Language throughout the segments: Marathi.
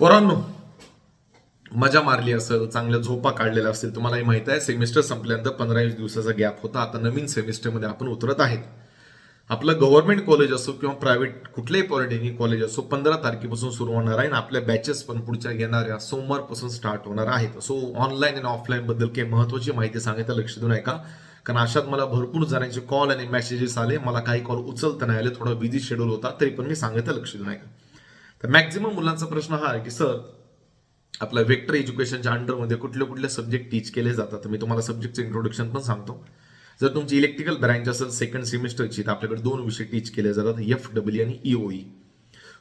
पोरांनो, मजा मारली असेल, चांगल्या झोपा काढलेल्या असतील. तुम्हालाही माहित आहे सेमिस्टर संपल्यानंतर 15-20 दिवसाचा गॅप होता. आता नवीन सेमिस्टरमध्ये आपण उतरत आहेत. आपलं गव्हर्नमेंट कॉलेज असो किंवा प्रायव्हेट कुठलेही पॉलिटेक्निक कॉलेज असो 15 तारखेपासून सुरू होणार आहे आणि आपल्या बॅचेस पण पुढच्या येणाऱ्या सोमवारपासून स्टार्ट होणार आहेत. सो ऑनलाईन आणि ऑफलाईन बद्दल काही महत्वाची माहिती सांगायला लक्ष देऊ नका, कारण अशात मला भरपूर जणांचे कॉल आणि मेसेजेस आले. मला काही कॉल उचलता नाही आले, थोडा बिझी शेड्यूल होता, तरी पण मी सांगायला लक्ष देऊ नका. तर मॅक्झिमम मुलांचा प्रश्न हा आहे की सर, आपल्या वेक्टर एज्युकेशनच्या अंडरमध्ये कुठले कुठले सब्जेक्ट टीच केले जातात. मी तुम्हाला सब्जेक्टचं इंट्रोडक्शन पण सांगतो. जर तुमची इलेक्ट्रिकल ब्रँच असेल सेकंड सेमिस्टरची, तर आपल्याकडे 2 विषय टीच केले जातात, FW आणि EOE.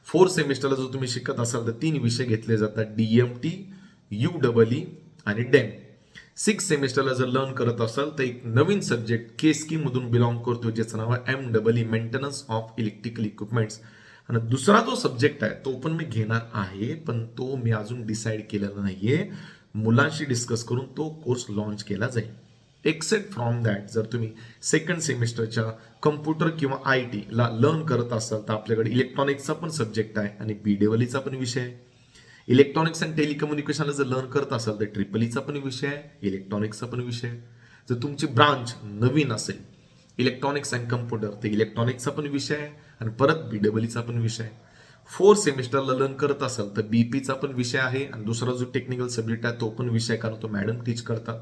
4 सेमिस्टरला जर तुम्ही शिकत असाल तर 3 विषय घेतले जातात, DMT, UEE आणि डेम. 6 सेमिस्टरला जर लर्न करत असाल तर एक नवीन सब्जेक्ट के स्कीम मधून बिलॉंग करतो, ज्याचं नाव आहे MEE, maintenance of electrical equipments. आणि दुसरा जो सब्जेक्ट आहे तो पण मी घेणार आहे, पण तो मी अजून डिसाईड केलेला नाहीये. मुलांशी डिस्कस करून तो कोर्स लॉन्च केला जाईल. एक्सेप्ट फ्रॉम दॅट, जर तुम्ही सेकंड सेमिस्टरच्या कम्प्युटर किंवा IT ला लर्न करत असाल तर आपल्याकडे इलेक्ट्रॉनिक्सचा पण सब्जेक्ट आहे आणि BWLEचा पण विषय आहे. इलेक्ट्रॉनिक्स अँड टेलिकम्युनिकेशनला जर लर्न करत असाल तर EEEचा पण विषय आहे, इलेक्ट्रॉनिक्सचा पण विषय आहे. जर तुमची ब्रांच नवीन असेल इलेक्ट्रॉनिक्स अँड कम्प्युटर, तर इलेक्ट्रॉनिक्सचा पण विषय आहे आणि परत BWLEचा पण विषय आहे. 4 सेमिस्टरला लर्न करत असाल तर BPचा पण विषय आहे आणि दुसरा जो टेक्निकल सब्जेक्ट आहे तो पण विषय आहे, कारण तो मॅडम टीच करतात.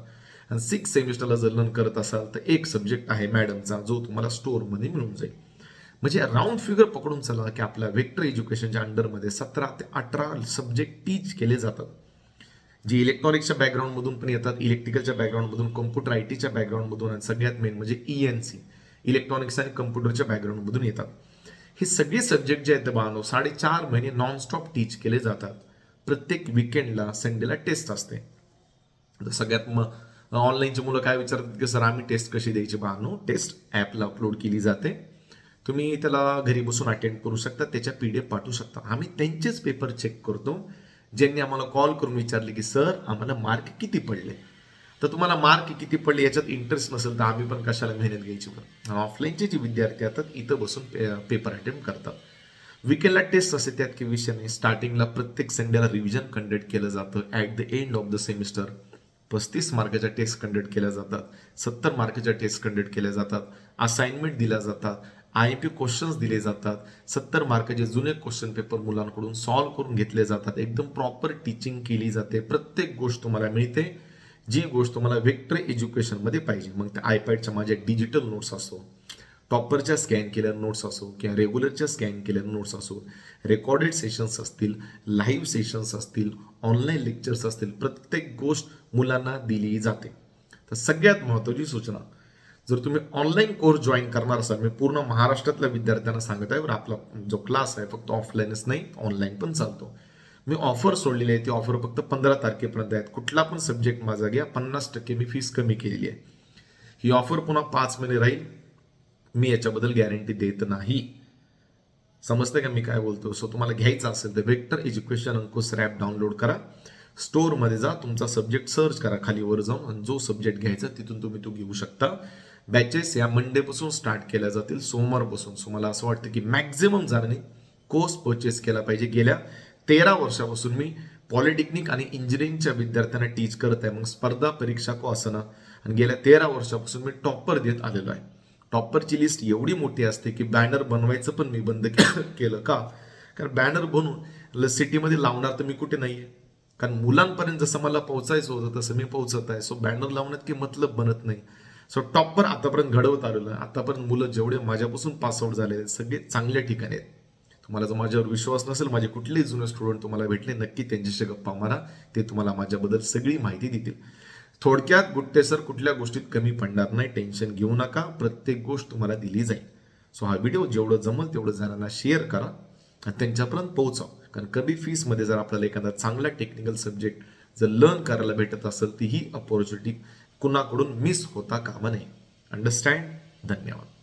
आणि 6 सेमिस्टरला जर लर्न करत असाल तर एक सब्जेक्ट आहे मॅडमचा, जो तुम्हाला स्टोअरमध्ये मिळून जाईल. म्हणजे राऊंड फिगर पकडून चला की आपल्या वेक्टर एज्युकेशनच्या अंडरमध्ये 17 ते 18 सब्जेक्ट टीच केले जातात, जे इलेक्ट्रॉनिक्सच्या बॅकग्राऊंडमधून पण येतात, इलेक्ट्रिकलच्या बॅकग्राऊंडमधून, कम्प्युटर ITच्या बॅकग्राऊंडमधून आणि सगळ्यात मेन म्हणजे ENC, इलेक्ट्रॉनिक्स आणि कम्प्युटरच्या बॅकग्राऊंडमधून येतात. हे सगळे सब्जेक्ट जे आहेत बाळांनो 4.5 महिने नॉनस्टॉप टीच केले जातात. प्रत्येक विकेंडला संडेला टेस्ट असते. सगळ्यात ऑनलाईनची मुलं काय विचारतात की सर आम्ही टेस्ट कशी द्यायची. बाळांनो, टेस्ट ॲपला अपलोड केली जाते, तुम्ही त्याला घरी बसून अटेंड करू शकता, त्याच्या PDF पाठवू शकता. आम्ही त्यांचेच पेपर चेक करतो. ज्यांनी आम्हाला कॉल करून विचारले की सर आम्हाला मार्क किती पडले, तर तुम्हाला मार्क किती पडले याच्यात इंटरेस्ट नसेल तर आम्ही पण कशाला मेहनत घ्यायची. पण ऑफलाईनचे जे विद्यार्थी असतात इथं बसून पेपर अटेम्प्ट करतात. विकेंडला टेस्ट असते, त्यात काही विषय नाही. स्टार्टिंगला प्रत्येक संडेला रिव्हिजन कंडक्ट केलं जातं. At the end of the semester 35 मार्काच्या टेस्ट कंडक्ट केल्या जातात, 70 मार्काच्या टेस्ट कंडक्ट केल्या जातात, असाइनमेंट दिल्या जातात, IMP क्वेश्चन्स दिले जातात, 70 मार्काचे जुने क्वेश्चन पेपर मुलांकडून सॉल्व्ह करून घेतले जातात. एकदम प्रॉपर टीचिंग केली जाते. प्रत्येक गोष्ट तुम्हाला मिळते, जी गोष्ट तुम्हाला वेक्टर एज्युकेशनमध्ये पाहिजे. मग त्या आयपॅडच्या माझ्या डिजिटल नोट्स असो, टॉपरच्या स्कॅन केलेल्या नोट्स असो किंवा रेग्युलरच्या स्कॅन केलेल्या नोट्स असो, रेकॉर्डेड सेशन्स असतील, लाईव्ह सेशन्स असतील, ऑनलाईन लेक्चर्स असतील, प्रत्येक गोष्ट मुलांना दिली जाते. तर सगळ्यात महत्त्वाची सूचना, जर तुम्ही ऑनलाईन कोर्स जॉईन करणार असाल, मी पूर्ण महाराष्ट्रातल्या विद्यार्थ्यांना सांगत आहे, आपला जो क्लास आहे फक्त ऑफलाईनच नाही ऑनलाईन पण चालतो. मी ऑफर सोडलेली आहे, ती ऑफर फक्त 15 तारखेपर्यंत आहेत. कुठला पण सब्जेक्ट माझा घ्या, 50% मी फीस कमी केलेली आहे. ही ऑफर पुन्हा 5 महिने राहील, मी याच्याबद्दल गॅरंटी देत नाही. समजतं का मी काय बोलतो. सो तुम्हाला घ्यायचं असेल तर वेक्टर एज्युकेशन अंकुश ॲप डाउनलोड करा, स्टोअरमध्ये जा, तुमचा सब्जेक्ट सर्च करा खाली वर जाऊन, आणि जो सब्जेक्ट घ्यायचा तिथून तुम्ही तो घेऊ शकता. बॅचेस या मंडेपासून स्टार्ट केल्या जातील, सोमवारपासून. सो मला असं वाटतं की मॅक्झिमम जणांनी कोर्स परचेस केला पाहिजे. गेल्या 13 वर्षापासून मी पॉलिटेक्निक आणि इंजिनिअरिंगच्या विद्यार्थ्यांना टीच करत आहे. मग स्पर्धा परीक्षा को असना, आणि गेल्या 13 वर्षापासून मी टॉपर देत आलेलो आहे. टॉपरची लिस्ट एवढी मोठी असते की बॅनर बनवायचं पण मी बंद केलं. का? कारण बॅनर बनवून सिटीमध्ये लावणार तर मी कुठे नाहीये, कारण मुलांपर्यंत जसं मला पोहोचायचं होतं तसं मी पोहोचत आहे. सो बॅनर लावण्यात की मतलब बनत नाही. सो टॉपर आतापर्यंत घडवत आलेलं आहे. आतापर्यंत मुलं जेवढे माझ्यापासून पासआउट झाले सगळे चांगल्या ठिकाणी आहेत. तुम्हाला जर माझ्यावर विश्वास नसेल, माझे कुठलेही जुने स्टुडंट तुम्हाला भेटले, नक्की त्यांच्याशी गप्पा मारा, ते तुम्हाला माझ्याबद्दल सगळी माहिती देतील. थोडक्यात गुट्टे सर कुठल्या गोष्टीत कमी पडणार नाही, टेन्शन घेऊ नका, प्रत्येक गोष्ट तुम्हाला दिली जाईल. सो हा व्हिडिओ जेवढं जमल तेवढं जणांना शेअर करा आणि त्यांच्यापर्यंत पोहोचवा. कारण कमी फीसमध्ये जर आपल्याला एखादा चांगला टेक्निकल सब्जेक्ट जर लर्न करायला भेटत असेल, ती ही अपॉर्च्युनिटी कुणाकडून मिस होता कामा नये. अंडरस्टँड? धन्यवाद.